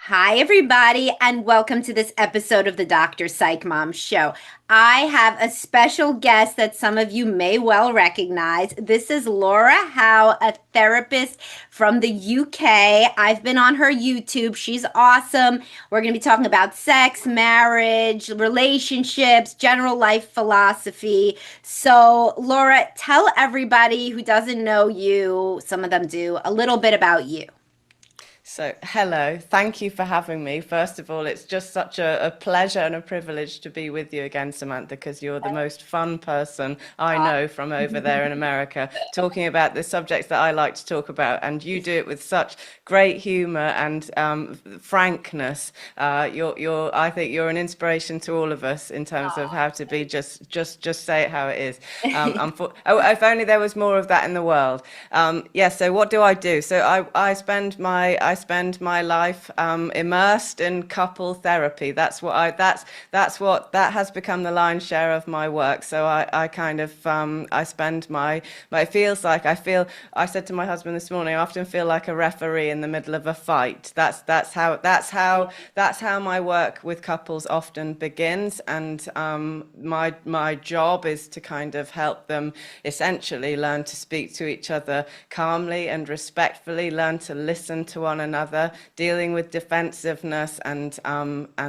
Hi, everybody, and welcome to this episode of the Dr. Psych Mom Show. I have a special guest that some of you may well recognize. This is Laura Howe, a therapist from the UK. I've been on her YouTube. She's awesome. We're going to be talking about sex, marriage, relationships, general life philosophy. So, Laura, tell everybody who doesn't know you, some of them do, a little bit about you. So, hello. Thank you for having me. First of all, it's just such a pleasure and a privilege to be with you again, Samantha, because you're the most fun person I know from over there in America, talking about the subjects that I like to talk about. And you do it with such great humor and frankness. I think you're an inspiration to all of us in terms of how to be just say it how it is. If only there was more of that in the world. Yeah. So what do I do? So I spend my life immersed in couple therapy. That has become the lion's share of my work. So I kind of I spend it feels like I said to my husband this morning, I often feel like a referee in the middle of a fight. That's how my work with couples often begins. And my job is to kind of help them essentially learn to speak to each other calmly and respectfully, learn to listen to one another, dealing with defensiveness, and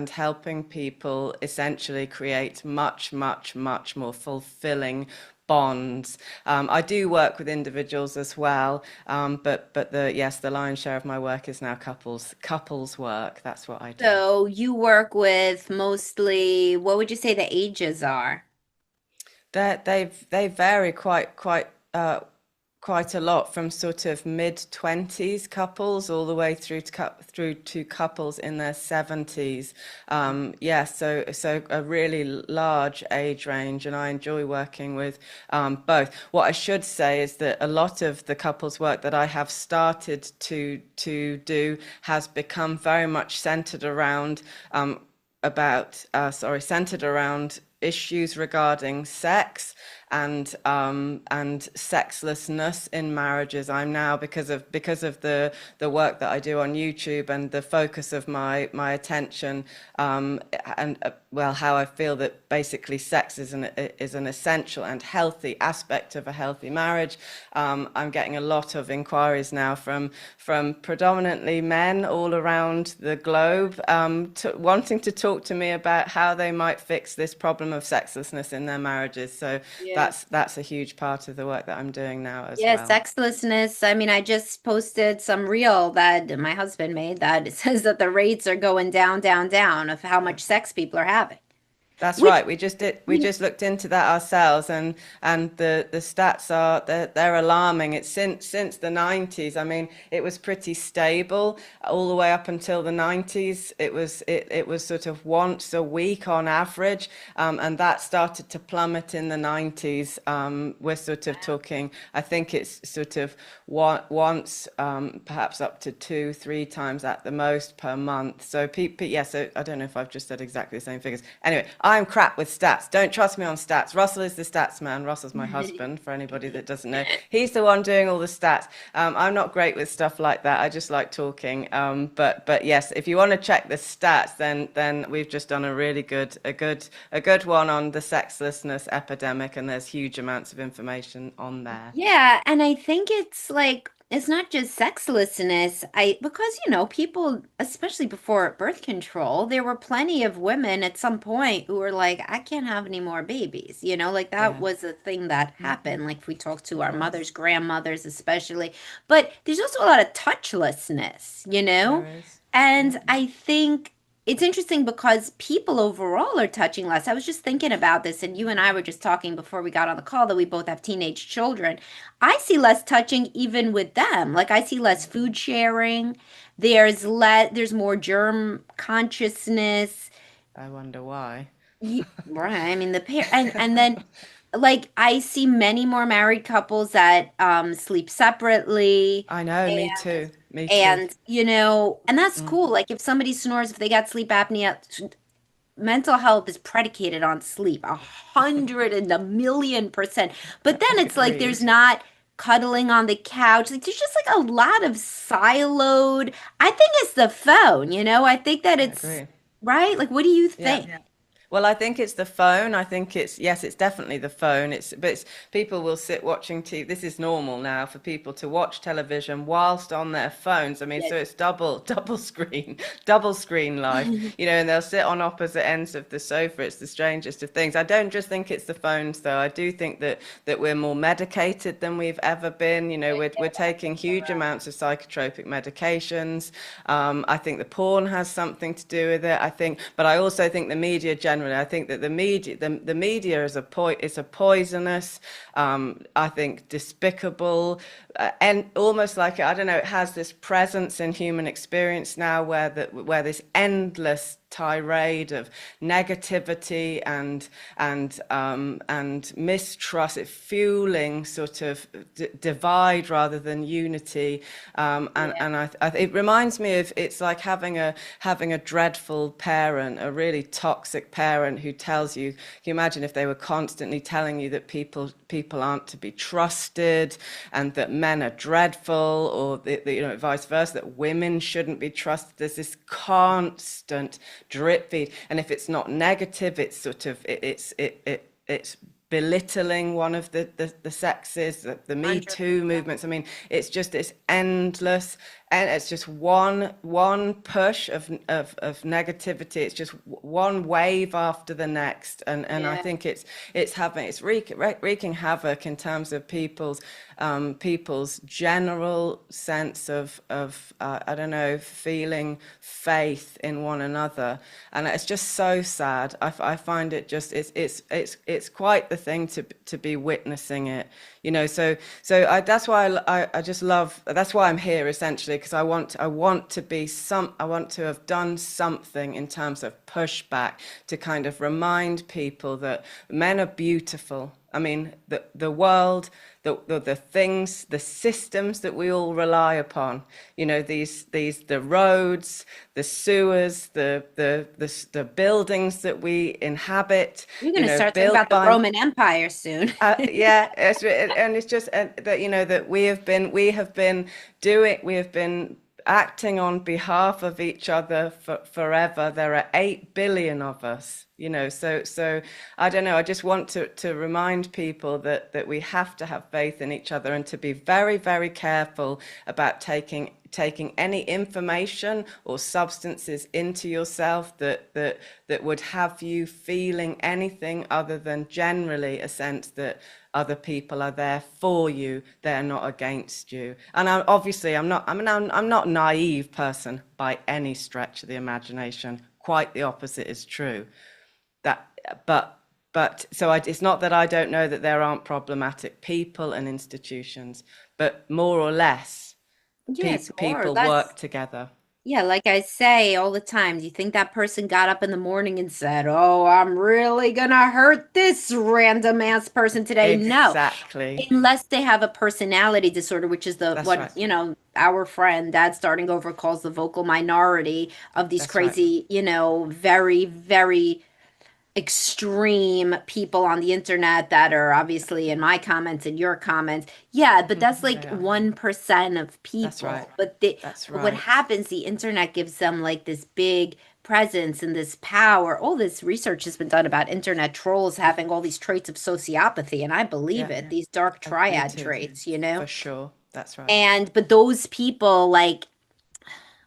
helping people essentially create much more fulfilling bonds. I do work with individuals as well, but the lion's share of my work is now couples work. That's what I do. So you work with mostly, what would you say the ages are? They vary quite a lot, from sort of mid-20s couples all the way through to couples in their 70s. Yeah, so a really large age range, and I enjoy working with both. What I should say is that a lot of the couples work that I have started to do has become very much centered around centered around issues regarding sex and sexlessness in marriages. I'm now, because of the work that I do on YouTube and the focus of my attention, and well, how I feel that basically sex is an essential and healthy aspect of a healthy marriage. I'm getting a lot of inquiries now from predominantly men all around the globe, wanting to talk to me about how they might fix this problem of sexlessness in their marriages. So Yeah. that's a huge part of the work that I'm doing now as Yeah, well. sexlessness. I mean, I just posted some reel that my husband made that it says that the rates are going down, down, down of how much sex people are having. That's Which, right. We just looked into that ourselves, and the stats are they're alarming. It's since the 90s. I mean, it was pretty stable all the way up until the 90s. It was sort of once a week on average, and that started to plummet in the 90s. We're sort of talking. I think it's sort of once, perhaps up to two, three times at the most per month. So people, yeah. So I don't know if I've just said exactly the same figures. Anyway, I'm crap with stats. Don't trust me on stats. Russell is the stats man. Russell's my husband, for anybody that doesn't know. He's the one doing all the stats. I'm not great with stuff like that. I just like talking. But yes, if you want to check the stats, then we've just done a really good one on the sexlessness epidemic, and there's huge amounts of information on there. yeah, and I think it's like it's not just sexlessness. Because people, especially before birth control, there were plenty of women at some point who were like, I can't have any more babies. Like that Yeah, was a thing that happened. Like if we talk to it our was. mothers, grandmothers especially. But there's also a lot of touchlessness. There is. Yeah. And I think it's interesting because people overall are touching less. I was just thinking about this, and you and I were just talking before we got on the call that we both have teenage children. I see less touching even with them. Like I see less food sharing. There's more germ consciousness. I wonder why. Right. I mean the pair and then like I see many more married couples that sleep separately. I know, me too. Me too. And that's Mm. cool. Like if somebody snores, if they got sleep apnea, mental health is predicated on sleep, 100 and a million percent. But then it's like there's Agreed. not cuddling on the couch. Like there's just like a lot of siloed. I think it's the phone, you know? I think that I it's agree. right. Like, what do you Yeah. think? Well, I think it's the phone. I think it's, yes, it's definitely the phone. But it's people will sit watching TV. This is normal now for people to watch television whilst on their phones. I mean, Yes. so it's double screen, double screen life, and they'll sit on opposite ends of the sofa. It's the strangest of things. I don't just think it's the phones, though. I do think that we're more medicated than we've ever been. We're taking huge amounts of psychotropic medications. I think the porn has something to do with it. But I also think the media generally. I think that the media is a poisonous, I think despicable, and almost like, I don't know, it has this presence in human experience now where this endless tirade of negativity and mistrust, it fueling sort of divide rather than unity, it reminds me of, it's like having a dreadful parent, a really toxic parent who tells you. Can you imagine if they were constantly telling you that people aren't to be trusted, and that men are dreadful, or vice versa, that women shouldn't be trusted? There's this constant drip feed, and if it's not negative, it's sort of it's belittling one of the sexes, the Me Too 100%. movements. I mean, it's endless, and it's just one push of negativity. It's just one wave after the next, and I Yeah. think it's wreaking havoc in terms of people's general sense of I don't know, feeling faith in one another, and it's just so sad. I find it just, it's quite the thing to be witnessing it, that's why I just love, that's why I'm here essentially, because I want to have done something in terms of pushback, to kind of remind people that men are beautiful. I mean, the world, the things, the systems that we all rely upon, the roads, the sewers, the buildings that we inhabit, We're going to start talking built about the by, Roman Empire soon. yeah, and it's just that, that we have been acting on behalf of each other forever. There are 8 billion of us, so I don't know. I just want to remind people that we have to have faith in each other, and to be very, very careful about taking any information or substances into yourself that would have you feeling anything other than generally a sense that other people are there for you, they're not against you. And I'm not a naive person by any stretch of the imagination. Quite the opposite is true. That but so it's not that I don't know that there aren't problematic people and institutions, but more or less Yes, more or people less. work together. Yeah, like I say all the time, do you think that person got up in the morning and said, "Oh, I'm really gonna hurt this random ass person today"? No, Exactly. unless they have a personality disorder, which is the That's what, right. our friend Dad Starting Over calls the vocal minority of these That's right. crazy, very, very extreme people on the internet that are obviously in my comments and your comments. Yeah, but that's like Yeah. 1% of That's right. people. That's But what right. happens, the internet gives them like this big presence and this power. All this research has been done about internet trolls having all these traits of sociopathy, and I believe Yeah. it, these dark Me triad too. traits. For sure. That's right. And but those people, like,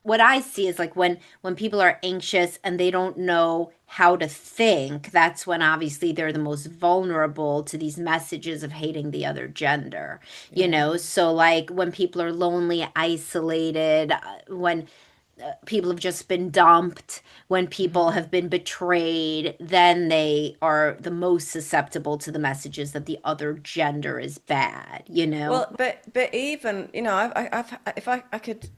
what I see is like when people are anxious and they don't know how to think, that's when obviously they're the most vulnerable to these messages of hating the other gender. Yeah. So like when people are lonely, isolated, when people have just been dumped, when people have been betrayed, then they are the most susceptible to the messages that the other gender is bad. Well, but even, I've if I could,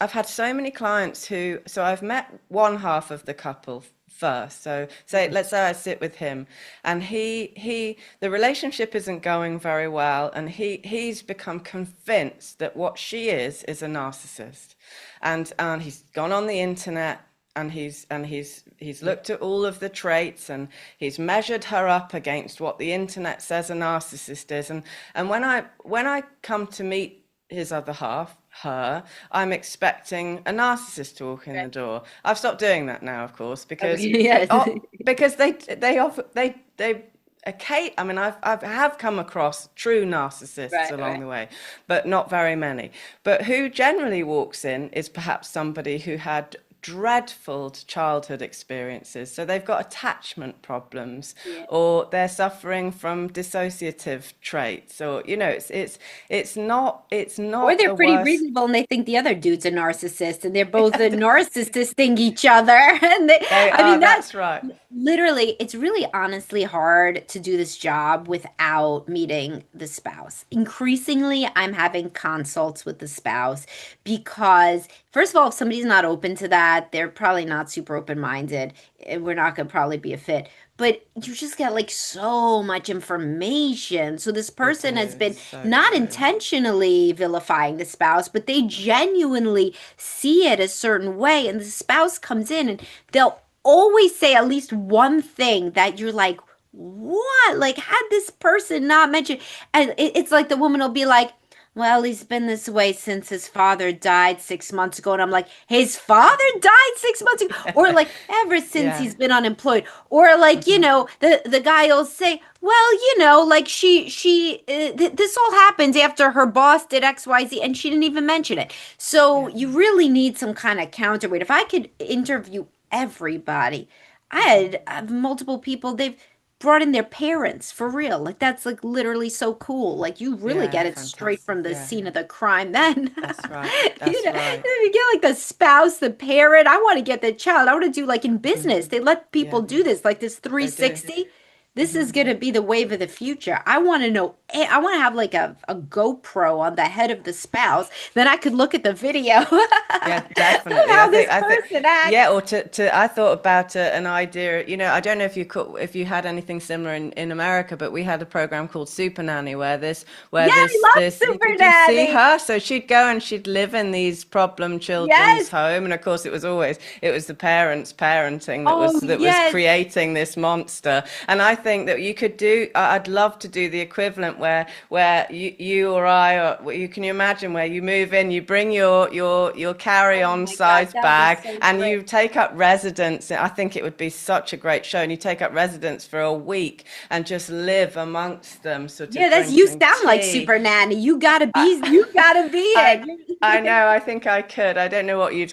I've had so many clients so I've met one half of the couple first. So let's say I sit with him, and the relationship isn't going very well, and he's become convinced that what she is a narcissist, and he's gone on the internet, he's looked at all of the traits, and he's measured her up against what the internet says a narcissist is. And when I come to meet his other half, her, I'm expecting a narcissist to walk in the door. I've stopped doing that now, of course, because Yes. because they offer they Kate, I mean, I have come across true narcissists Right, along right. the way, but not very many. But who generally walks in is perhaps somebody who had dreadful childhood experiences. So they've got attachment problems, Yeah. or they're suffering from dissociative traits, or it's not Or they're the pretty worst. reasonable and they think the other dude's a narcissist and they're both a narcissisting each other. And They I are, mean, that that's right. literally, it's really honestly hard to do this job without meeting the spouse. Increasingly, I'm having consults with the spouse because, first of all, if somebody's not open to that, they're probably not super open-minded. We're not going to probably be a fit. But you just get like so much information. So this You person has do, been so not true. intentionally vilifying the spouse, but they genuinely see it a certain way. And the spouse comes in and they'll always say at least one thing that you're like, what? Like, had this person not mentioned? And it's like the woman will be like, well, he's been this way since his father died 6 months ago. And I'm like, his father died 6 months ago? Or like, ever since Yeah. he's been unemployed. Or like, the guy will say, well, like this all happened after her boss did XYZ and she didn't even mention it. So Yeah. you really need some kind of counterweight. If I could interview everybody, I have multiple people, they've brought in their parents for real. Like that's like literally so cool. Like you really Yeah, get it straight fantastic. from the Yeah, scene of the crime then. that's right. That's right. If you get like the spouse, the parent, I want to get the child. I want to do like in business. They let people Yeah, do this, like this they do. 360. This is going to be the wave of the future. I want to know, I want to have like a GoPro on the head of the spouse. Then I could look at the video of Yeah, definitely. how this person acts. Yeah, or I thought about an idea, I don't know if you had anything similar in America, but we had a program called Super Nanny where Yeah, I love Super did you see Nanny. her? So she'd go and she'd live in these problem children's Yes. home, and of course it was the parents parenting Oh, that was yes. creating this monster. And I think that I'd love to do the equivalent where you or I, or can you imagine where you move in, you bring your Oh carry-on my God, size that would be bag, so and great. you take up residence. I think it would be such a great show, and you take up residence for a week and just live amongst them, sort Yeah, of that's you drinking sound like tea. Super Nanny. I, You gotta be I I it. know. I think I could. I don't know what you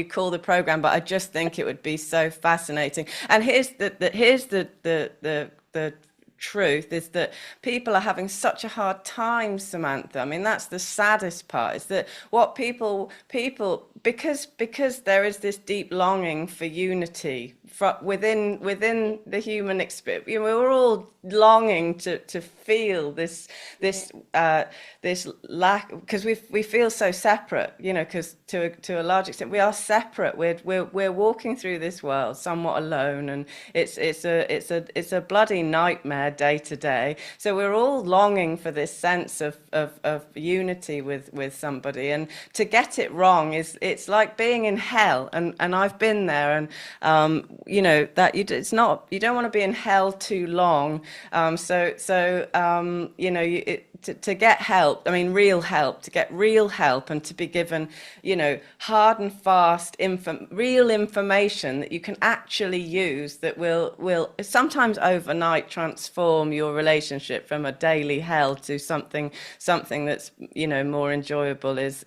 call the program, but I just think it would be so fascinating. And here's the truth is that people are having such a hard time, Samantha. I mean, that's the saddest part, is that what people because there is this deep longing for unity within the human experience. We're all longing to feel this lack, because we feel so separate, because to a large extent we are separate. We're walking through this world somewhat alone, and it's a bloody nightmare day to day. So we're all longing for this sense of unity with somebody, and to get it wrong it's like being in hell, and I've been there, and that it's not, you don't want to be in hell too long. To get help, I mean real help, to get real help, and to be given hard and fast real information that you can actually use, that will sometimes overnight transform your relationship from a daily hell to something that's more enjoyable, is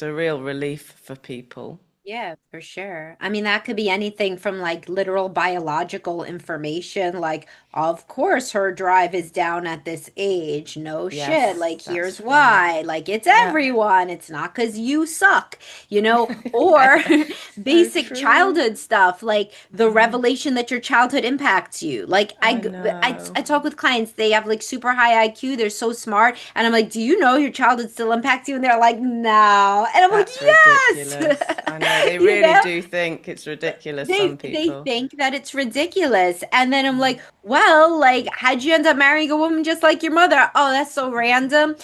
a real relief for people. Yeah, for sure. I mean, that could be anything from like literal biological information, like, of course, her drive is down at this age. No shit. Yes, Like, that's here's right. why. Like, it's Yeah. everyone. It's not because you suck, or So basic true. childhood stuff, like the revelation that your childhood impacts you. Like, I I know. talk with clients, they have like super high IQ, they're so smart. And I'm like, do you know your childhood still impacts you? And they're like, no. And I'm like, That's yes. ridiculous. I know. know, they You really know? do think it's ridiculous, They some they people. think that it's ridiculous. And then I'm Mm. like, well, like, how'd you end up marrying a woman just like your mother? Oh, that's so random.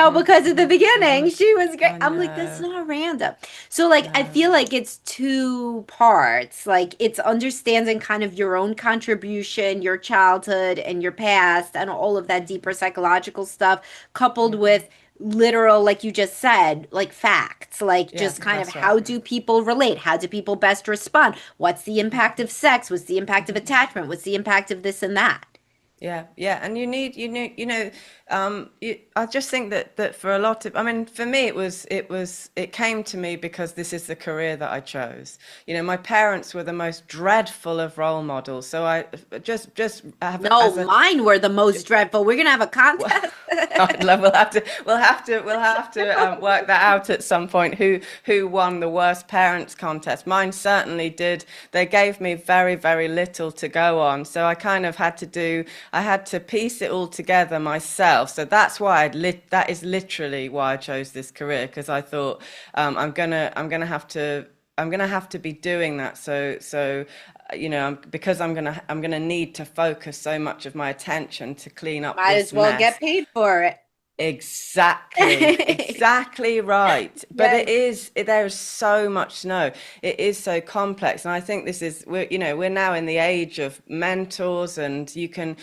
Hmm. Because at the beginning she was great. I I'm like, that's know. not random. So like I No. feel like it's two parts. Like it's understanding kind of your own contribution, your childhood and your past and all of that deeper psychological stuff, coupled Yeah. with literal, like you just said, like facts, like Yeah, just kind of that's right. how do people relate? How do people best respond? What's the impact of sex? What's the impact of attachment? What's the impact of this and that? Yeah, yeah, and I just think that for a lot of, I mean, for me, it came to me because this is the career that I chose. My parents were the most dreadful of role models, so I just have No, as a mine were the most dreadful. We're gonna have a well, contest. I'd love, we'll have to work that out at some point. Who won the worst parents contest? Mine certainly did. They gave me very, very little to go on, so I kind of had to do. I had to piece it all together myself. So that's why that is literally why I chose this career, because I thought I'm gonna have to be doing that. Because I'm gonna need to focus so much of my attention to clean up Might this as well mess. get paid for Exactly, it. exactly right. But Yes. there's so much to know. It is so complex. And I think we're now in the age of mentors, and you can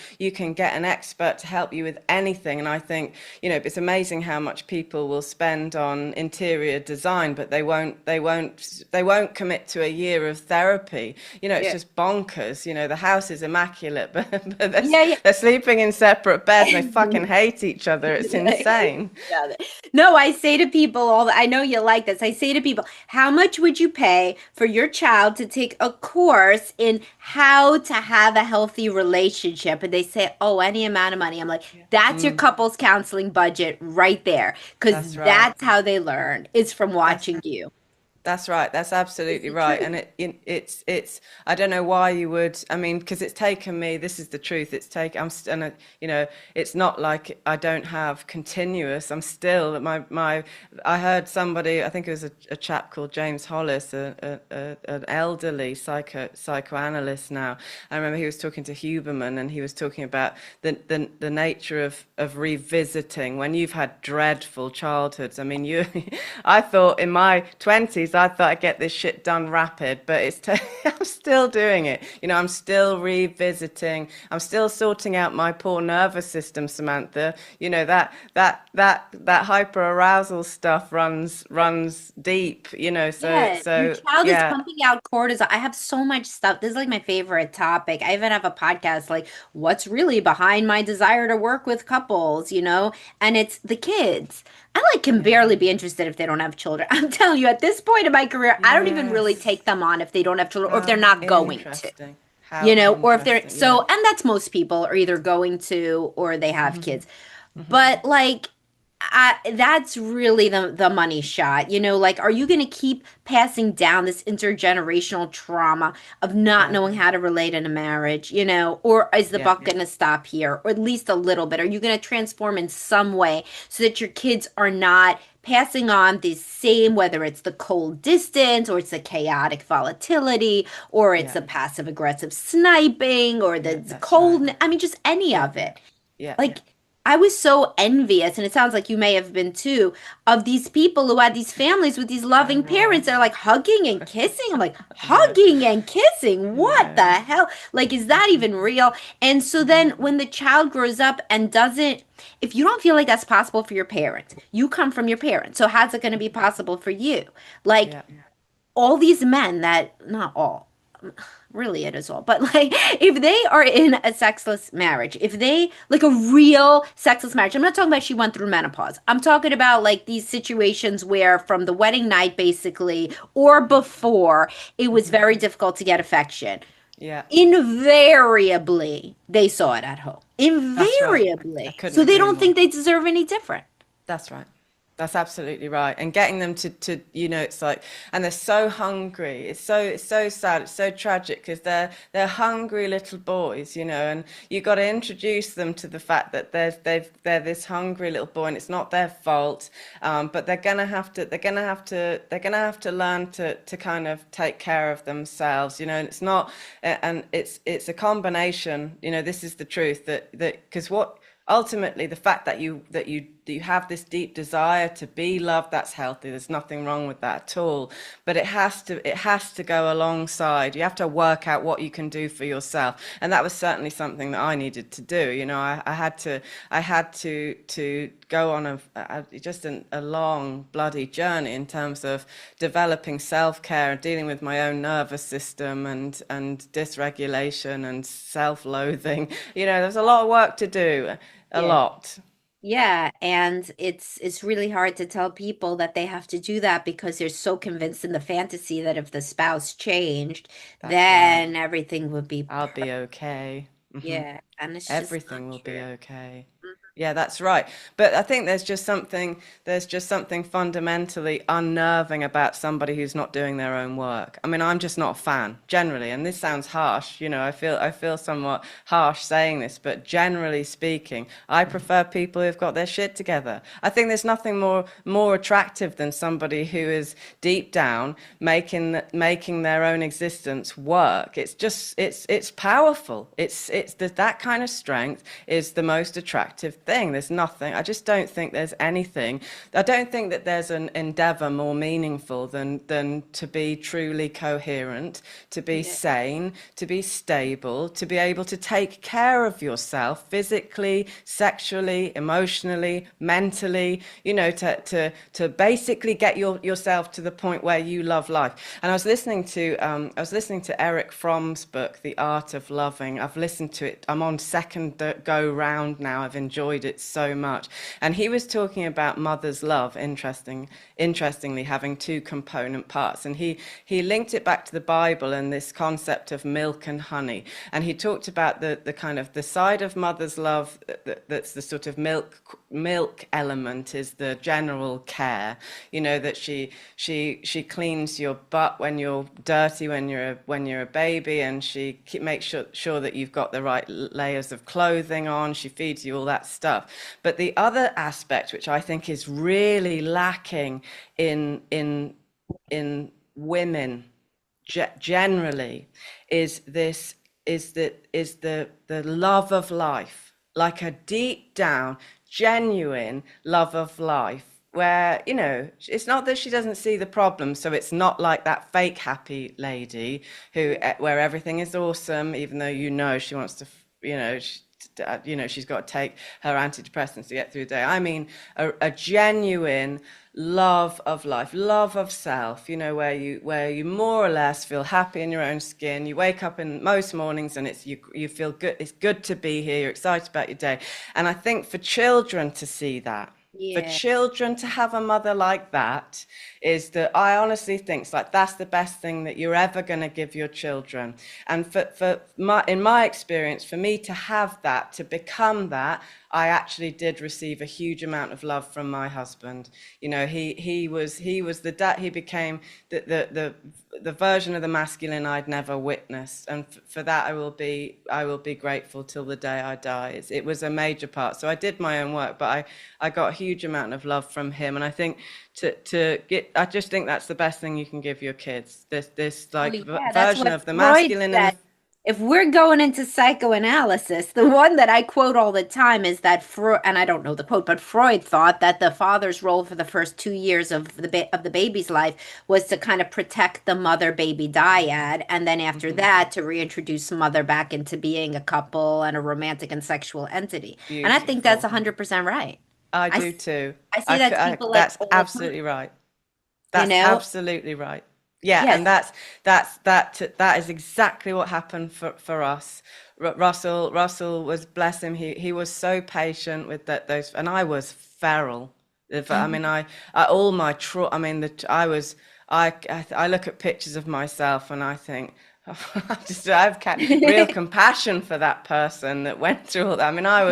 get an expert to help you with anything. And I think, it's amazing how much people will spend on interior design, but they won't commit to a year of therapy. It's Yeah. just bonkers. The house is immaculate, but they're, Yeah, yeah. they're sleeping in separate beds and they fucking hate each other. It's insane. Yeah. No, I say to people I know you like this. I say to people, how much would you pay for your child to take a course in how to have a healthy relationship? And they say, oh, any amount of money. I'm like, that's your Mm, couples counseling budget right there. Because that's right. that's how they learn. It's from That's watching you. That's right. That's It's absolutely the right. truth. And it's. I don't know why you would. I mean, because it's taken me. This is the truth. It's taken. And it's not like I don't have continuous. I'm still my. I heard somebody. I think it was a chap called James Hollis, an elderly psychoanalyst now. I remember he was talking to Huberman, and he was talking about the nature of revisiting when you've had dreadful childhoods. I mean, I thought in my 20s, I thought I'd get this shit done rapid, but I'm still doing it. I'm still revisiting. I'm still sorting out my poor nervous system, Samantha. That hyper arousal stuff runs deep. Yeah, your So child is yeah. pumping out cortisol. I have so much stuff. This is like my favorite topic. I even have a podcast like what's really behind my desire to work with couples, And it's the kids. I like can Yeah. barely be interested if they don't have children. I'm telling you, at this point in my career, I don't even really Yes. take them on if they don't have children or if they're How not going to, interesting. How or if they're interesting. so, Yeah. and that's most people are either going to or they have Hmm. kids. But like that's really the money shot. Like, are you going to keep passing down this intergenerational trauma of not Yeah. knowing how to relate in a marriage, or is the Yeah. buck going to stop here, or at least a little bit? Are you going to transform in some way so that your kids are not passing on the same, whether it's the cold distance or it's the chaotic volatility or it's Yeah. the passive aggressive sniping or Yeah. the That's right. cold, I mean, just any Yeah. of it. Yeah. Like, I was so envious, and it sounds like you may have been too, of these people who had these families with these I loving parents that are was. like hugging and kissing. I'm like, I know. hugging and kissing? I What the know. hell? Like, is that even real? And so then when the child grows up and doesn't, if you don't feel like that's possible for your parents, you come from your parents. So how's it going to be possible for you? Like, Yeah. all these men that, not all, really it is all, but like if they are in a sexless marriage, if they like a real sexless marriage, I'm not talking about she went through menopause, I'm talking about like these situations where from the wedding night basically or before it was Hmm. very difficult to get affection, Yeah. invariably they saw it at home, That's right. I invariably, couldn't so they agree don't more. think they deserve any different. That's right. That's absolutely right. And getting them it's like, and they're so hungry. It's so sad. It's so tragic because they're hungry little boys, and you got to introduce them to the fact that they're this hungry little boy, and it's not their fault. But they're gonna have to learn to kind of take care of themselves, and it's not, and it's a combination. This is the truth that because what ultimately the fact that you have this deep desire to be loved, that's healthy. There's nothing wrong with that at all. But it has to go alongside. You have to work out what you can do for yourself. And that was certainly something that I needed to do. I had to go on a long bloody journey in terms of developing self-care and dealing with my own nervous system and dysregulation and self-loathing. There's a lot of work to do. A Yeah. lot. Yeah, and it's really hard to tell people that they have to do that because they're so convinced in the fantasy that if the spouse changed, That's right. then everything would be I'll perfect. be okay. Yeah, and it's just not Everything will be true. okay. Mhm. Yeah, that's right. But I think there's just something fundamentally unnerving about somebody who's not doing their own work. I mean, I'm just not a fan generally, and this sounds harsh, I feel somewhat harsh saying this, but generally speaking, I prefer people who've got their shit together. I think there's nothing more attractive than somebody who is deep down making their own existence work. It's powerful. It's that kind of strength is the most attractive thing. There's nothing. I just don't think there's anything. I don't think that there's an endeavor more meaningful than to be truly coherent, to be Yeah. sane, to be stable, to be able to take care of yourself physically, sexually, emotionally, mentally, to basically get yourself to the point where you love life. And I was listening to Eric Fromm's book, The Art of Loving. I've listened to it. I'm on second go round now. I've enjoyed it so much. And he was talking about mother's love, interestingly, having two component parts. And he linked it back to the Bible and this concept of milk and honey. And he talked about the kind of the side of mother's love that's the sort of milk element is the general care. That she cleans your butt when you're dirty, when you're a baby, and she makes sure that you've got the right layers of clothing on. She feeds you all that stuff. But the other aspect, which I think is really lacking in women generally, is the love of life, like a deep down genuine love of life, where it's not that she doesn't see the problem, so it's not like that fake happy lady where everything is awesome, even though she wants to, she's got to take her antidepressants to get through the day. I mean, a genuine love of life, love of self, where you more or less feel happy in your own skin. You wake up in most mornings and you feel good. It's good to be here. You're excited about your day. And I think for children to see that, for Yeah. children to have a mother like that, is that I honestly think it's like that's the best thing that you're ever going to give your children. And in my experience, for me to have that, to become that, I actually did receive a huge amount of love from my husband. He was the dad. He became the version of the masculine I'd never witnessed, and for that I will be grateful till the day I die. It was a major part. So I did my own work, but I got a huge amount of love from him, and I think I just think that's the best thing you can give your kids. This Well, like yeah, that's version what of the Freud masculine and said. If we're going into psychoanalysis, the one that I quote all the time is that Freud, and I don't know the quote, but Freud thought that the father's role for the first 2 years of the baby's life was to kind of protect the mother-baby dyad, and then after Mhm. that to reintroduce mother back into being a couple and a romantic and sexual entity. And I think that's Beautiful. 100% right. I I do s- too. I see that to people like That's all the time, absolutely right. you That's know? absolutely right. Yeah, and Yes. that is exactly what happened for us. Russell was, bless him, he was so patient with those, and I was feral. I mean, I all my I mean, I look at pictures of myself and I think, I have real compassion for that person that went through all that. I mean, I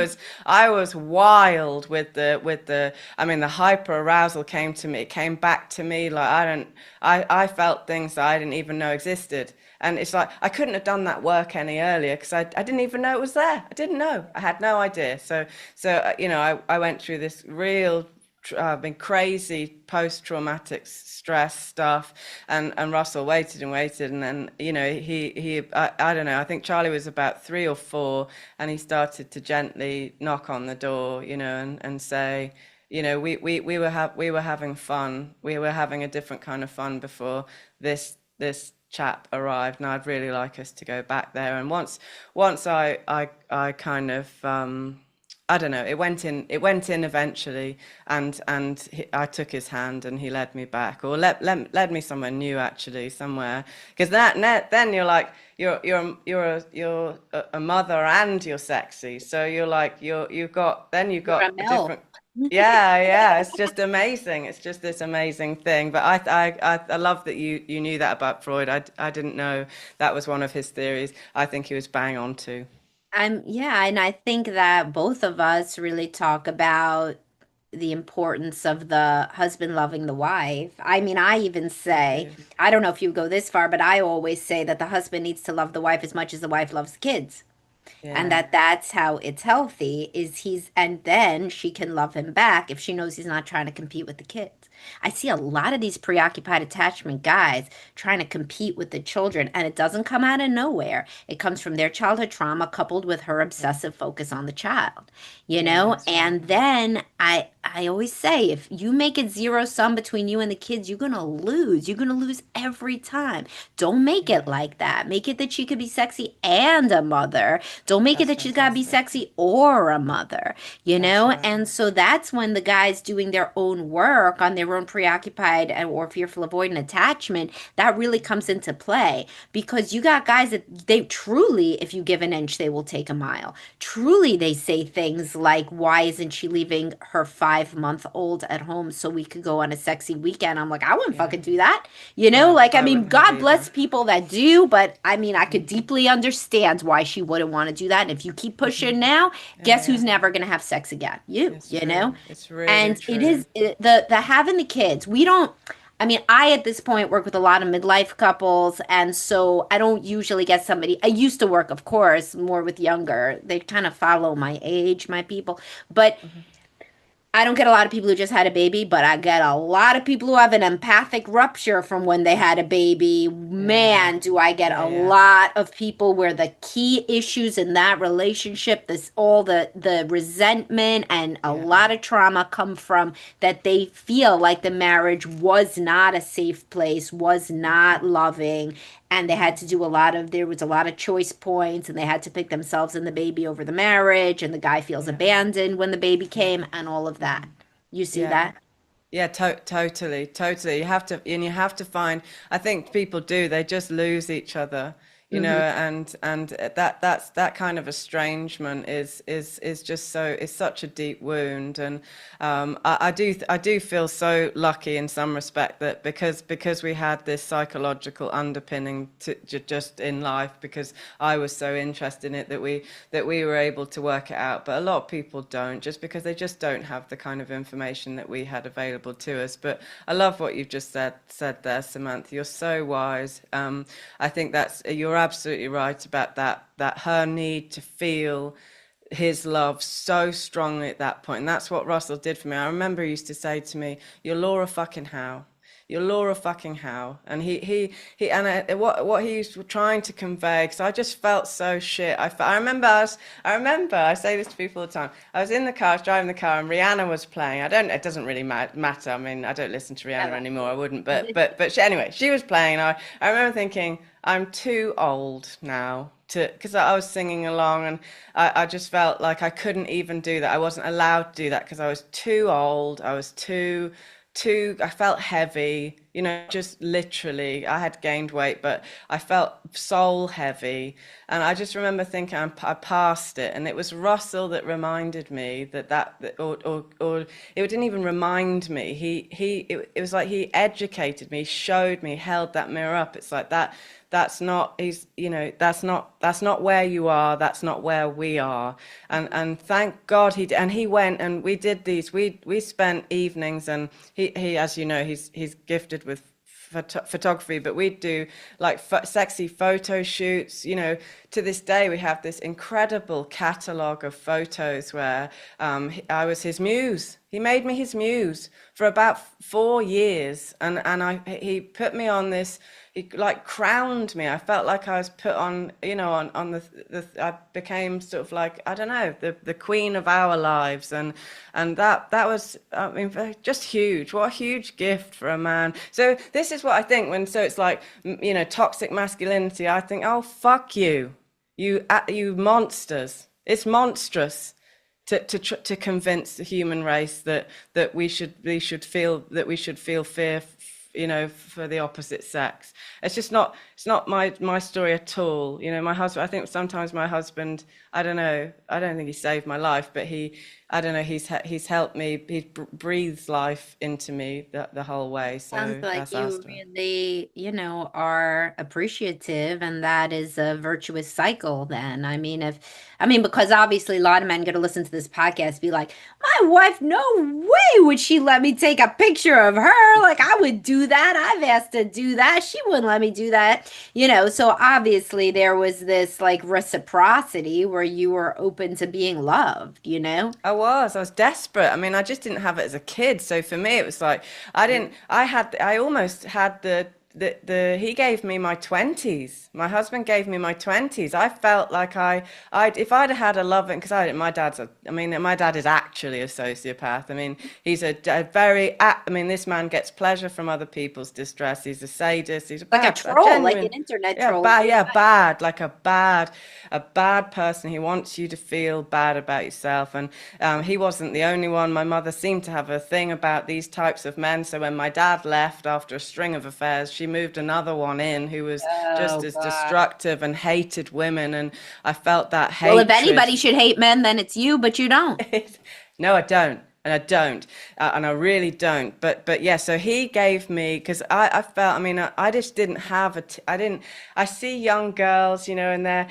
was wild with the. I mean, the hyper arousal came to me. It came back to me like I felt things that I didn't even know existed. And it's like I couldn't have done that work any earlier because I didn't even know it was there. I didn't know. I had no idea. I went through this real been crazy post-traumatic stress stuff, and Russell waited and waited, and then I don't know, I think Charlie was about 3 or 4, and he started to gently knock on the door, and say, we were having fun, we were having a different kind of fun before this chap arrived, and I'd really like us to go back there. And once I kind of I don't know. It went in. It went in eventually, and I took his hand and he led me back, or led me somewhere new, actually, somewhere. Because then you're like you're a mother and you're sexy. So you're like you've got You're a a MILF. different. Yeah. It's just amazing. It's just this amazing thing. But I love that you knew that about Freud. I didn't know that was one of his theories. I think he was bang on too. Yeah, and I think that both of us really talk about the importance of the husband loving the wife. I mean, I even We say, do. I don't know if you go this far, but I always say that the husband needs to love the wife as much as the wife loves the kids. And Yeah. that's how it's healthy is and then she can love him back if she knows he's not trying to compete with the kids. I see a lot of these preoccupied attachment guys trying to compete with the children, and it doesn't come out of nowhere. It comes from their childhood trauma coupled with her obsessive focus on the child, Yeah, that's right. and then I always say, if you make it zero sum between you and the kids, you're gonna lose. You're gonna lose every time. Don't make it Yeah, like that. Make it that she could be sexy and a mother. Don't make it that's that she's gotta be fantastic. sexy or a mother, That's right. And so that's when the guys doing their own work on their own preoccupied or fearful avoidant attachment, that really comes into play because you got guys that they truly, if you give an inch, they will take a mile. Truly, they say things like, why isn't she leaving her 5 month old at home so we could go on a sexy weekend? I'm like, I wouldn't Yeah. fucking do that. No, Like, I I mean, wouldn't have God bless either. people that do, but I mean, I could Mm. deeply understand why she wouldn't want to do that. And if you keep pushing now, Yeah, guess who's yeah. never going to have sex again? It's You true. know? It's really And true. the having the kids, we don't, I mean, I at this point work with a lot of midlife couples, and so I don't usually get somebody. I used to work, of course, more with younger. They kind of follow my age, my people. But Mhm. I don't get a lot of people who just had a baby, but I get a lot of people who have an empathic rupture from when they had a baby. Yeah. Man, do I get Yeah, a yeah. lot of people where the key issues in that relationship, this all the resentment and a Yeah. lot of trauma come from that they feel like the marriage was not a safe place, was not loving, and they had to do there was a lot of choice points and they had to pick themselves and the baby over the marriage, and the guy feels Yeah. abandoned when the baby Yeah. came and all of that. You see Yeah. that? Yeah, totally. You have to find. I think people do. They just lose each other, Hmm. and that kind of estrangement is just so is such a deep wound, and I do feel so lucky in some respect that because we had this psychological underpinning just in life because I was so interested in it that we were able to work it out. But a lot of people don't just because they just don't have the kind of information that we had available to us. But I love what you've just said there, Samantha. You're so wise. I think you're absolutely right about that her need to feel his love so strongly at that point. And that's what Russell did for me. I remember he used to say to me, "You're Laura fucking Howe. You're Laura fucking Howe." And what he was trying to convey, because I just felt so shit. I remember I say this to people all the time. I was in the car, I was driving the car, and Rihanna was playing. It doesn't really matter. I mean, I don't listen to Rihanna Never. anymore. I wouldn't, anyway, she was playing. And I remember thinking, I'm too old now because I was singing along, and I just felt like I couldn't even do that. I wasn't allowed to do that because I was too old. I was too I felt heavy. you know, just literally, I had gained weight, but I felt soul heavy. And I just remember thinking I passed it. And it was Russell that reminded me or it didn't even remind me. It was like he educated me, showed me, held that mirror up. It's like that's not he's you know that's not where you are, that's not where we are. And thank God he went, and we did these, we spent evenings, and he as you know, he's gifted with photography, but we'd do like sexy photo shoots. You know, to this day we have this incredible catalogue of photos where I was his muse. He made me his muse for about 4 years, and he put me on this. He like crowned me. I felt like I was put on, you know, on the I became sort of like, I don't know, the queen of our lives. And that was, I mean, just huge. What a huge gift for a man. So this is what I think when, so it's like, you know, toxic masculinity. I think, oh, fuck you, you monsters. It's monstrous to convince the human race that we should feel fear, you know, for the opposite sex. It's not my story at all. You know, my husband, I think sometimes my husband, I don't know, I don't think he saved my life, but I don't know, he's helped me, he breathes life into me the whole way. Sounds So like that's our you story. really, are appreciative, and that is a virtuous cycle then. I mean, because obviously a lot of men going to listen to this podcast be like, my wife, no way would she let me take a picture of her. Like, I would do that. I've asked to do that. She wouldn't let me do that. So obviously there was this like reciprocity where you were open to being loved, you know? I was desperate. I mean, I just didn't have it as a kid. So for me, it was like, I almost had he gave me my 20s. My husband gave me my 20s. I felt like if I'd had a loving, because my dad is actually a sociopath. I mean, he's a very, I mean, this man gets pleasure from other people's distress. He's a sadist. He's Like a a troll, like an genuine, internet yeah, troll. bad, yeah, bad, like a bad person. He wants you to feel bad about yourself. And he wasn't the only one. My mother seemed to have a thing about these types of men. So when my dad left after a string of affairs, she moved another one in who was just Oh as God. destructive and hated women. And I felt that Well, if hatred. anybody should hate men, then it's you, but you don't. No, I don't. And I don't. And I really don't. But yeah, so he gave me, because I felt, I mean, I just didn't have I didn't, I see young girls, you know, and they're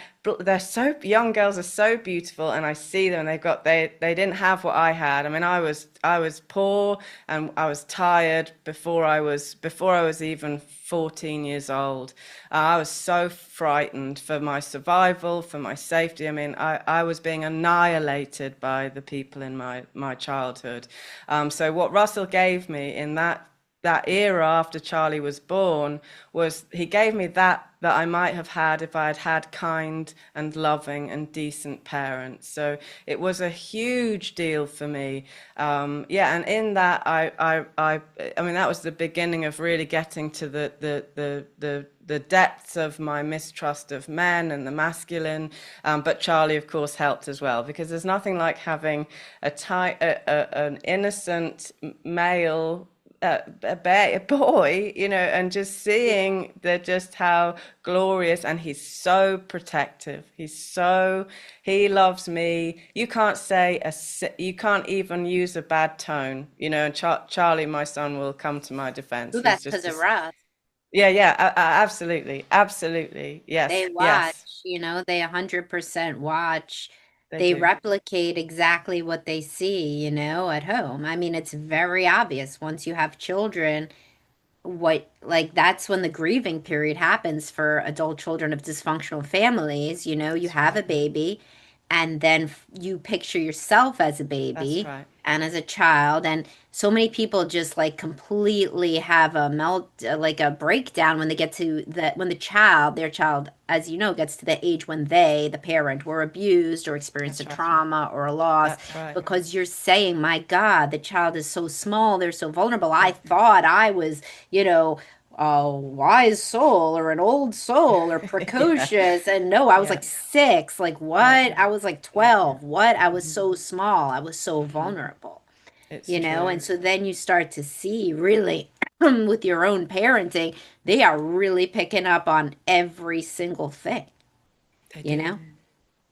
so, young girls are so beautiful, and I see them and they didn't have what I had. I mean, I was poor, and I was tired before I was even 14 years old. I was so frightened for my survival, for my safety. I mean, I was being annihilated by the people in my childhood. So what Russell gave me in that era after Charlie was born was he gave me that I might have had if I had had kind and loving and decent parents. So it was a huge deal for me. Yeah, and in that I mean that was the beginning of really getting to the depths of my mistrust of men and the masculine. But Charlie, of course, helped as well, because there's nothing like having an innocent male, a boy, you know, and just seeing just how glorious, and he's so protective. He loves me. You can't even use a bad tone, you know. And Charlie, my son, will come to my defense. Ooh, He's that's just because a, of Russ. yeah, yeah, absolutely, absolutely. They Yes, watch, yes, they 100% watch. they They do. replicate exactly what they see, at home. I mean, it's very obvious once you have children, what, like, that's when the grieving period happens for adult children of dysfunctional families. You That's have a right. baby, and then you picture yourself as a That's baby right. and as a child, and so many people just like completely have a like a breakdown when they get to when their child, as you know, gets to the age when the parent, were abused or experienced a That's right. trauma or a loss, That's right. because you're saying, my God, the child is so small, they're so vulnerable. I thought I was, you know, a wise soul or an old soul or Yeah, precocious. And no, I was yeah, like 6. Like, yeah, what? I was like yeah, yeah. 12. What? I was Hmm. so small. I was so vulnerable. It's you know, true. and so then you start to see really with your own parenting, they are really picking up on every single thing, They you do. know?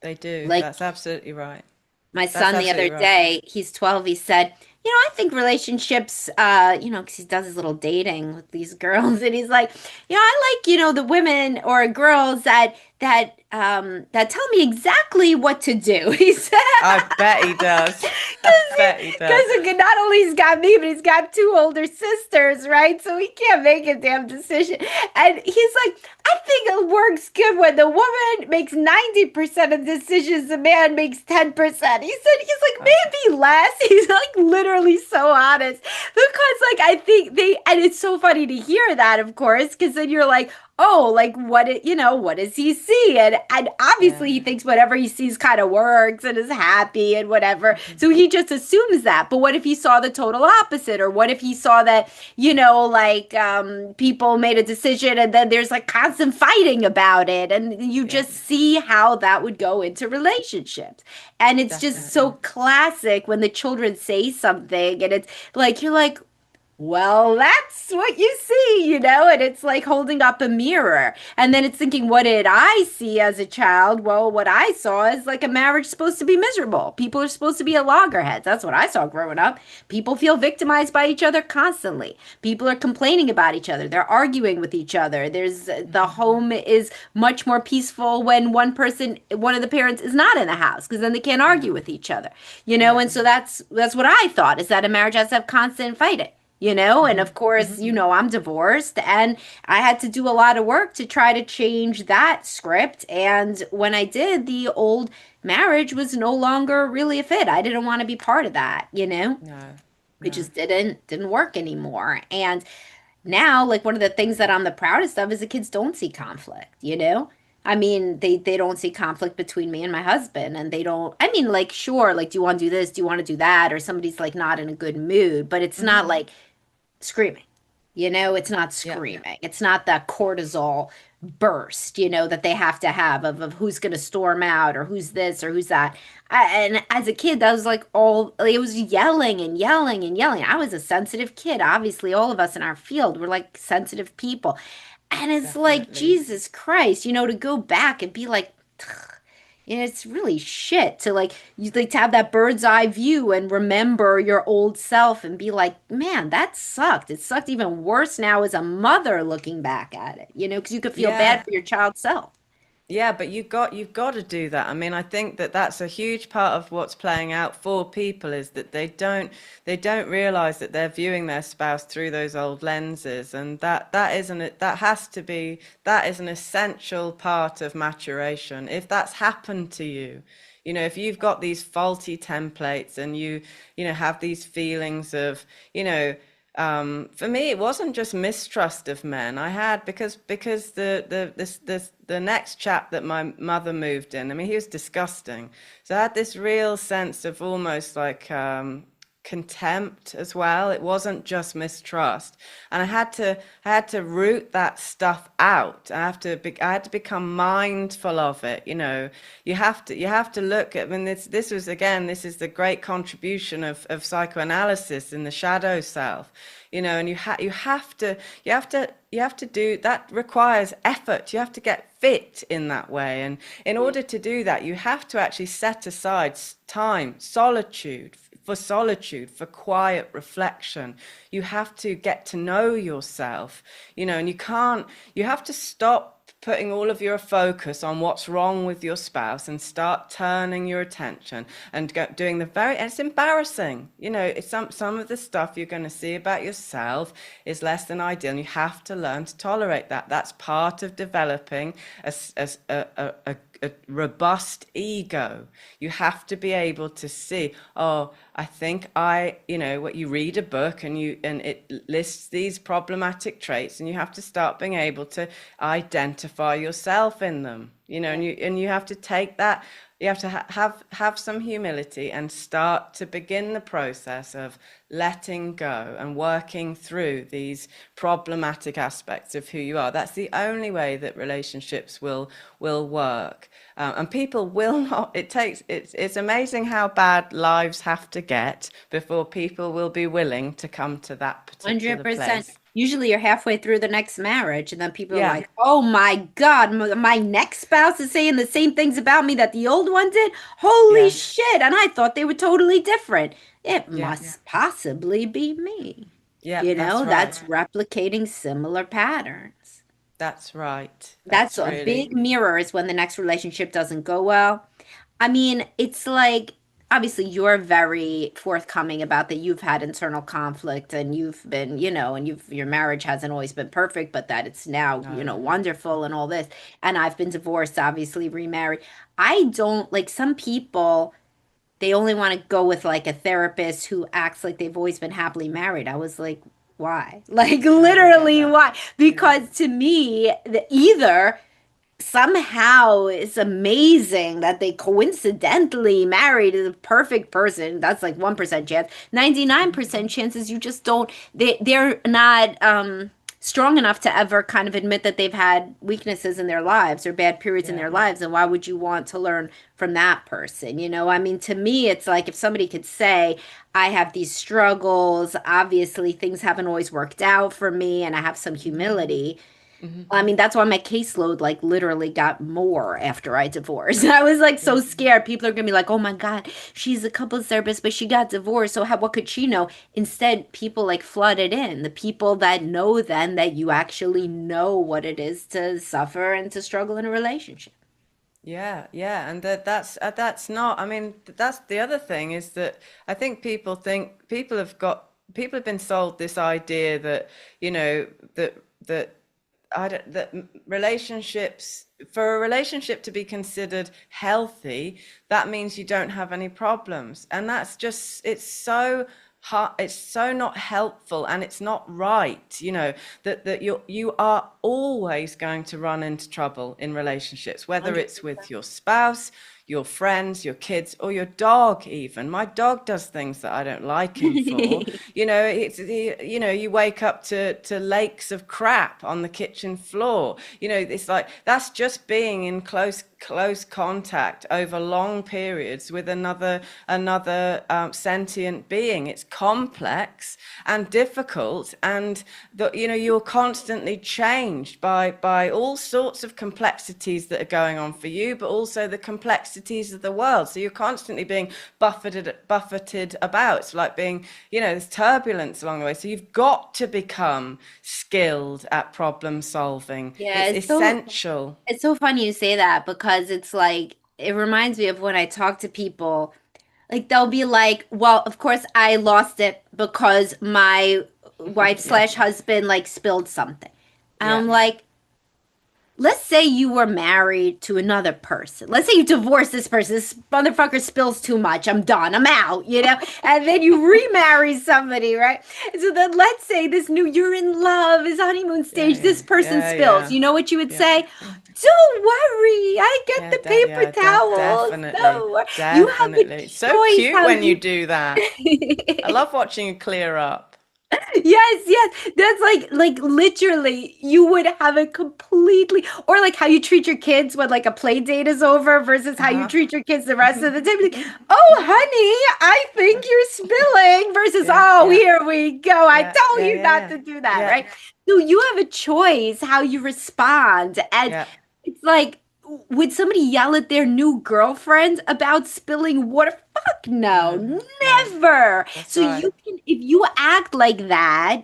They do. Like That's absolutely right. my That's son the other absolutely right. day, he's 12, he said, I think relationships, because he does his little dating with these girls, and he's like, I like, the women or girls that tell me exactly what to do. He said, I bet he does. I bet he does. because not only he's got me, but he's got two older sisters, right? So he can't make a damn decision. And he's like, I think it works good when the woman makes 90% of decisions, the man makes 10%. He's like, maybe less. He's like literally so honest. Because like I think and it's so funny to hear that, of course, because then you're like, oh, like what does he see? And Yeah. obviously he thinks whatever he sees kind of works and is happy and whatever. Mhm. So he just assumes that. But what if he saw the total opposite? Or what if he saw that, like people made a decision and then there's like constant fighting about it, and you Yeah, just see how that would go into relationships. And it's just so definitely. classic when the children say something and it's like you're like, well, that's what you see, and it's like holding up a mirror. And then it's thinking, what did I see as a child? Well, what I saw is like a marriage supposed to be miserable. People are supposed to be at loggerheads. That's what I saw growing up. People feel victimized by each other constantly. People are complaining about each other. They're arguing with each other. The Mhm. home is much more peaceful when one of the parents is not in the house, because then they can't Yeah, argue with each other. yeah. And so that's what I thought, is that a marriage has to have constant fighting. And Hmm. of course, Hmm. I'm divorced, and I had to do a lot of work to try to change that script. And when I did, the old marriage was no longer really a fit. I didn't want to be part of that. No, It no. just didn't work anymore. And now, like, one of the things that I'm the proudest of is the kids don't see conflict. I mean, they don't see conflict between me and my husband, and they don't. I mean, like, sure, like, do you want to do this? Do you want to do that? Or somebody's like not in a good mood, but it's not Hmm. like screaming. It's not Yeah, screaming. It's not that cortisol burst, that they have to have of who's going to storm out or who's this or who's that. And as a kid, that was like it was yelling and yelling and yelling. I was a sensitive kid. Obviously, all of us in our field were like sensitive people. And it's like, definitely. Jesus Christ, to go back and be like, it's really shit to like you like to have that bird's eye view and remember your old self and be like, man, that sucked. It sucked even worse now as a mother looking back at it, because you could feel bad Yeah. for your child's self. Yeah, but you've got to do that. I mean, I think that that's a huge part of what's playing out for people is that they don't realize that they're viewing their spouse through those old lenses, and that is an essential part of maturation. If that's happened to you, if you've got these faulty templates and you have these feelings of, for me, it wasn't just mistrust of men. I had because the next chap that my mother moved in. I mean, he was disgusting. So I had this real sense of almost like contempt as well. It wasn't just mistrust, and I had to root that stuff out. I had to become mindful of it. You have to look at. I mean, this was again. This is the great contribution of psychoanalysis in the shadow self. And you have to do that. Requires effort. You have to get fit in that way, and in order to do that you have to actually set aside time, solitude, for quiet reflection. You have to get to know yourself, and you have to stop putting all of your focus on what's wrong with your spouse and start turning your attention and doing and it's embarrassing. It's some of the stuff you're going to see about yourself is less than ideal, and you have to learn to tolerate that. That's part of developing a robust ego. You have to be able to see, oh, I think what you read a book and it lists these problematic traits, and you have to start being able to identify identify yourself in them, and you have to take that. You have to have some humility and start to begin the process of letting go and working through these problematic aspects of who you are. That's the only way that relationships will work. And people will not. It's amazing how bad lives have to get before people will be willing to come to that particular 100%. place. Usually you're halfway through the next marriage, and then people are Yeah, like, oh my God, my next spouse is saying the same things about me that the old one did. Holy yeah, shit. And I thought they were totally different. It yeah, must possibly be me. yeah. That's That's right. replicating similar patterns. That's right. That's That's a really. big mirrors when the next relationship doesn't go well. I mean, it's like obviously you're very forthcoming about that you've had internal conflict and you've been, and your marriage hasn't always been perfect, but that it's now, No. wonderful and all this. And I've been divorced, obviously remarried. I don't like some people, they only want to go with like a therapist who acts like they've always been happily married. I was like, why? Like I don't get literally that. why? Yeah. Because to me, either somehow it's amazing that they coincidentally married the perfect person. That's like 1% chance. 99% chances you just don't, they're not strong enough to ever kind of admit that they've had weaknesses in their lives or bad periods in Yeah. their lives. And why would you want to learn from that person? I mean, to me, it's like if somebody could say, I have these struggles, obviously things haven't always worked out for me, and I have some humility. Hmm. I mean, that's why my caseload like literally got more after I divorced. I was like Yeah. so scared. People are gonna be like, "Oh my God, she's a couples therapist, but she got divorced. So what could she know?" Instead, people like flooded in. The people that know then that you actually know what it is to suffer and to struggle in a relationship. Yeah, yeah, and that's not. I mean, that's the other thing is that I think people have been sold this idea that that relationships, for a relationship to be considered healthy, that means you don't have any problems, and that's just it's so not helpful, and it's not right, that you are always going to run into trouble in relationships, whether it's with your spouse, your friends, your kids, or your dog even. My dog does things that I don't like him for. 100%. You wake up to lakes of crap on the kitchen floor. It's like that's just being in close contact over long periods with another sentient being. It's complex and difficult, and you're constantly changed by all sorts of complexities that are going on for you, but also the complexities of the world. So you're constantly being buffeted about. It's like being, there's turbulence along the way. So you've got to become skilled at problem solving. Yeah, It's it's so essential. it's so funny you say that because it's like it reminds me of when I talk to people. Like they'll be like, "Well, of course I lost it because my wife Yeah, slash husband like spilled something." And yeah, I'm like, let's say you were married to another person. Let's say you divorce this person. This motherfucker spills too much. I'm done. I'm out. And then you remarry somebody, right? So then let's say this new, you're in love, is honeymoon yeah, stage. yeah, This person yeah, spills. yeah, You know what you would yeah, say? Don't worry. I get yeah, the paper towels. definitely, Don't worry. You have a definitely. It's so choice cute how when you you do that. I love watching you clear up. Yes, yes. That's like literally you would have a completely or like how you treat your kids when like a play date is over versus how you Uh-huh. treat your kids the rest of the day. Like, oh, honey, I think you're spilling versus Yeah, oh, yeah, here we go. I yeah, told yeah, you yeah, not yeah, to do that, yeah, right? So you have a choice how you respond. And yeah, it's like, would somebody yell at their new girlfriend about spilling water? Fuck no, no, no, never. that's So right. you can, if you act like that,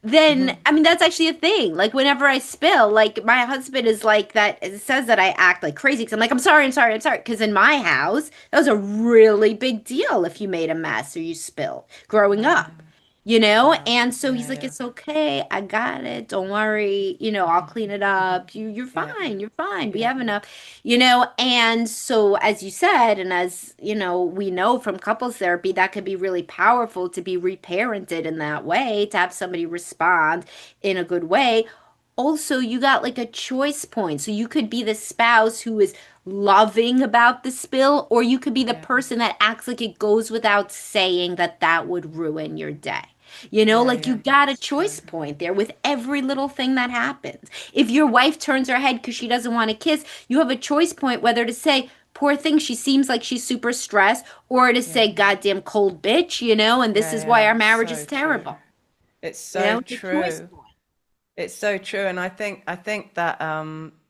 then Hmm. I mean that's actually a thing. Like whenever I spill, like my husband is like that. It says that I act like crazy because I'm like, I'm sorry, I'm sorry, I'm sorry. Because in my house, that was a really big deal if you made a mess or you spilled growing up. Wow. And so he's Yeah, like, yeah, it's okay. I got it. Don't worry. I'll clean it up. You're yeah, fine. You're fine. We yeah, have enough, and so as you said, and as we know from couples therapy, that could be really powerful to be reparented in that way, to have somebody respond in a good way. also you got like a choice point. So you could be the spouse who is loving about the spill, or you could be the Yeah, person that acts like it goes without saying that that would ruin your day. You know, yeah, like you yeah. got a It's true. choice point there with every little thing that happens. If your wife turns her head because she doesn't want to kiss, you have a choice point whether to say, poor thing, she seems like she's super stressed, or to Yeah, say, goddamn cold bitch, you know, and this yeah, is why yeah. our marriage is So true. terrible. It's You so know, it's a choice true. point. It's so true, and I think that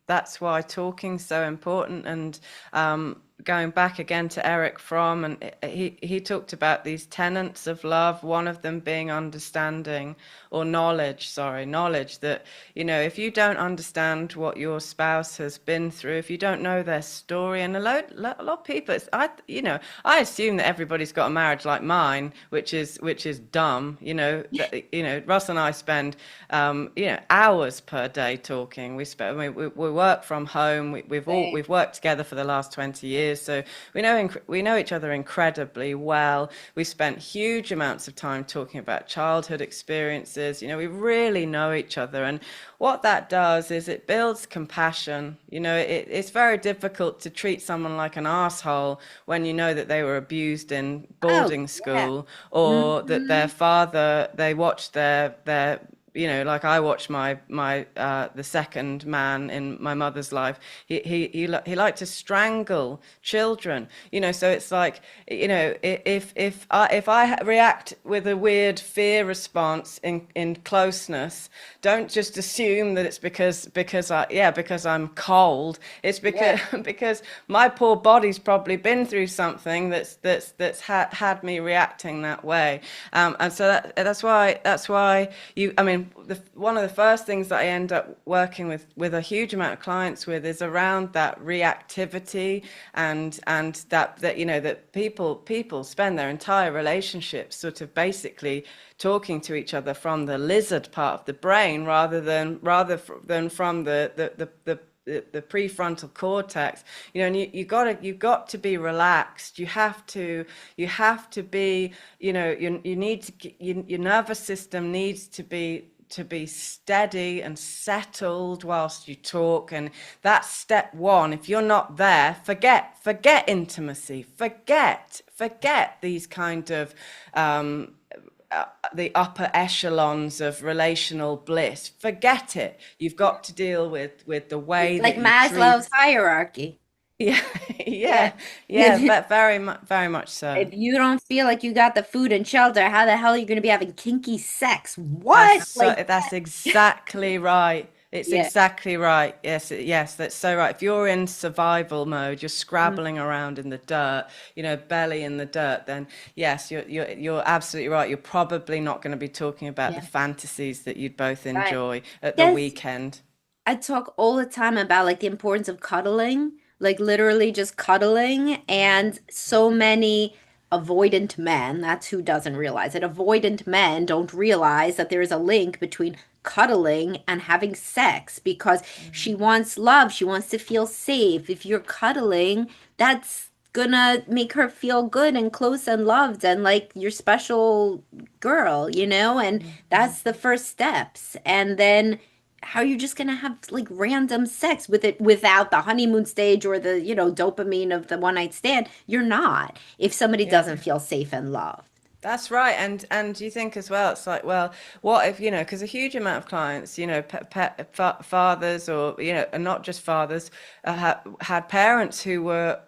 that's why talking's so important. And going back again to Eric Fromm, and he talked about these tenets of love. One of them being understanding or knowledge. Sorry, knowledge that if you don't understand what your spouse has been through, if you don't know their story, and a lot of people, I assume that everybody's got a marriage like mine, which is dumb. Russ and I spend hours per day talking. I mean, we work from home. Same. We've worked together for the last 20 years, so we know each other incredibly well. We spent huge amounts of time talking about childhood experiences. We really know each other, and what that does is it builds compassion. It's very difficult to treat someone like an asshole when you know that they were abused in Oh, boarding yeah. school, or that their Hmm. father, they watched their like I watched my the second man in my mother's life. He liked to strangle children. So it's like, if I react with a weird fear response in closeness, don't just assume that it's because I'm cold. It's because Yeah. because my poor body's probably been through something that's had me reacting that way. And so that's why I mean, one of the first things that I end up working with a huge amount of clients with is around that reactivity, and that people spend their entire relationships sort of basically talking to each other from the lizard part of the brain, rather than from the prefrontal cortex. And you've got to be relaxed. You have to be, you need to, your nervous system needs to be steady and settled whilst you talk. And that's step one. If you're not there, forget intimacy, forget these kind of the upper echelons of relational bliss. Forget it. You've got to deal with the way Like that you Maslow's treat. hierarchy. Yeah, Yeah. yeah, yeah, but very much so. If you don't feel like you got the food and shelter, how the hell are you going to be having kinky sex? That's What? so, Like, that's exactly right. It's yeah. exactly right. Yes, yes, that's so right. If you're in survival mode, you're Mhm. scrabbling around in the dirt, belly in the dirt, then yes, you're absolutely right. You're probably not going to be talking about the Yeah. fantasies that you'd both Right. enjoy at the Yes. weekend. I talk all the time about like the importance of cuddling, like literally just cuddling. And so many avoidant men, that's who doesn't realize it. Avoidant men don't realize that there is a link between cuddling and having sex because she wants love. She wants to feel safe. If you're cuddling, that's gonna make her feel good and close and loved and like your special girl, you know? And that's the first steps. And then how you're just gonna have like random sex with it without the honeymoon stage or the, dopamine of the one night stand. You're not if somebody Yeah. doesn't feel safe and loved. That's right, and you think as well. It's like, well, what if because a huge amount of clients, fathers, or and not just fathers, had parents who were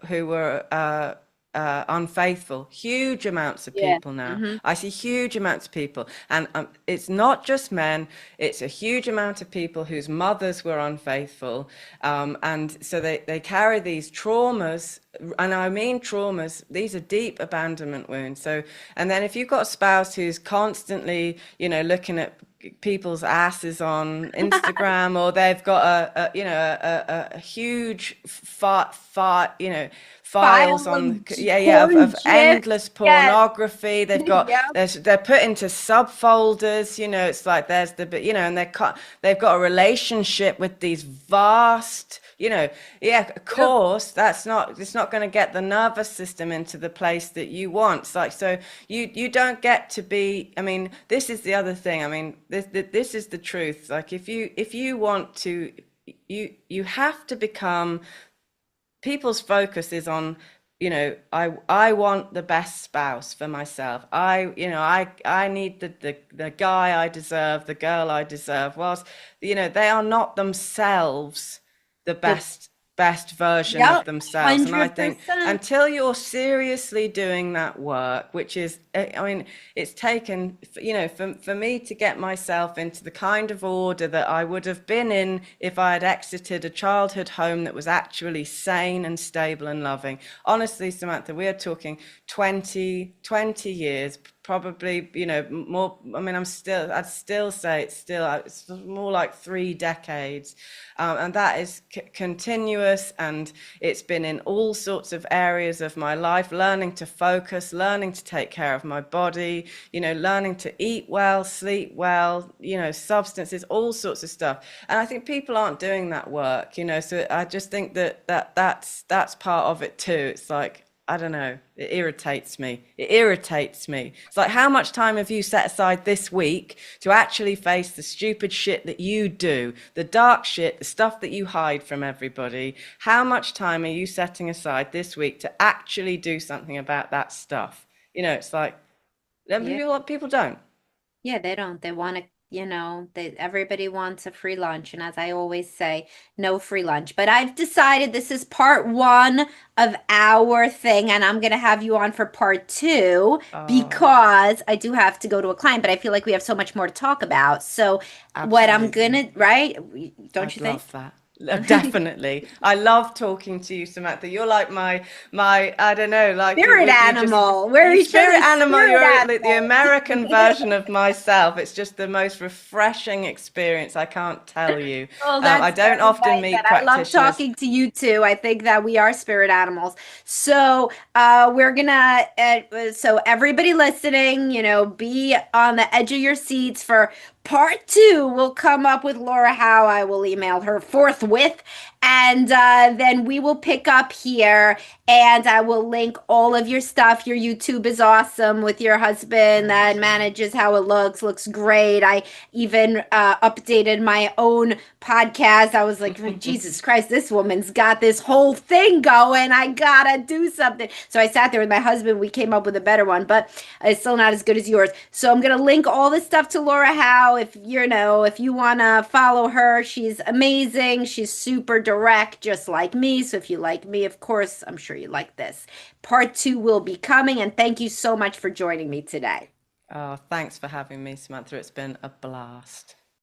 unfaithful. Huge amounts of Yeah. people now. Hmm. I see huge amounts of people, and it's not just men. It's a huge amount of people whose mothers were unfaithful, and so they carry these traumas. And I mean traumas, these are deep abandonment wounds. So, and then if you've got a spouse who's constantly, looking at people's asses on Instagram, or they've got a huge files File on, of yeah, yeah, porn of shit. endless Yes. pornography. Yeah. They're put into subfolders. It's like there's and they've got a relationship with these vast, yeah, of Yep. course, it's not going to get the nervous system into the place that you want. It's like, so you don't get to be, I mean, this is the other thing. I mean, this is the truth. Like if you want to, you have to become, people's focus is on, I want the best spouse for myself. I need the guy I deserve, the girl I deserve. Whilst, they are not themselves the The best version of Yep, themselves. And I think 100%. until you're seriously doing that work, which is, I mean, it's taken, for me to get myself into the kind of order that I would have been in if I had exited a childhood home that was actually sane and stable and loving. Honestly, Samantha, we are talking 20 years, probably, more. I mean, I'd still say it's more like 3 decades. And that is continuous, and it's been in all sorts of areas of my life, learning to focus, learning to take care of my body, learning to eat well, sleep well, substances, all sorts of stuff. And I think people aren't doing that work, so I just think that's part of it too. It's like, I don't know. It irritates me. It irritates me. It's like, how much time have you set aside this week to actually face the stupid shit that you do, the dark shit, the stuff that you hide from everybody? How much time are you setting aside this week to actually do something about that stuff? It's like, Yeah. people don't. Yeah, they don't. They want to, everybody wants a free lunch. And as I always say, no free lunch. But I've decided this is part one of our thing, and I'm going to have you on for part two Oh, because I do have to go to a client, but I feel like we have so much more to talk about. So, what I'm going absolutely. to, right? Don't I'd you think? love that. Definitely. I love talking to you, Samantha. You're like my I don't know, like Spirit you just, animal. We're you each spirit other's animal. spirit You're like the animals. American version of myself. It's just the most refreshing experience. I can't tell you. Oh, I that's don't very often nice. And meet I love practitioners. talking to you too. I think that we are spirit animals. So, we're gonna, so everybody listening, be on the edge of your seats for part two. We'll come up with Laura Howe. I will email her forthwith. And then we will pick up here and I will link all of your stuff. Your YouTube is awesome with your husband Thank that you. manages how it looks great. I even updated my own podcast. I was like, Jesus Christ, this woman's got this whole thing going. I gotta do something. So I sat there with my husband. We came up with a better one, but it's still not as good as yours. So I'm gonna link all this stuff to Laura Howe. If you wanna follow her, she's amazing. She's super direct, just like me. So if you like me, of course, I'm sure you like this. Part two will be coming, and thank you so much for joining me today. Oh, thanks for having me, Samantha. It's been a blast.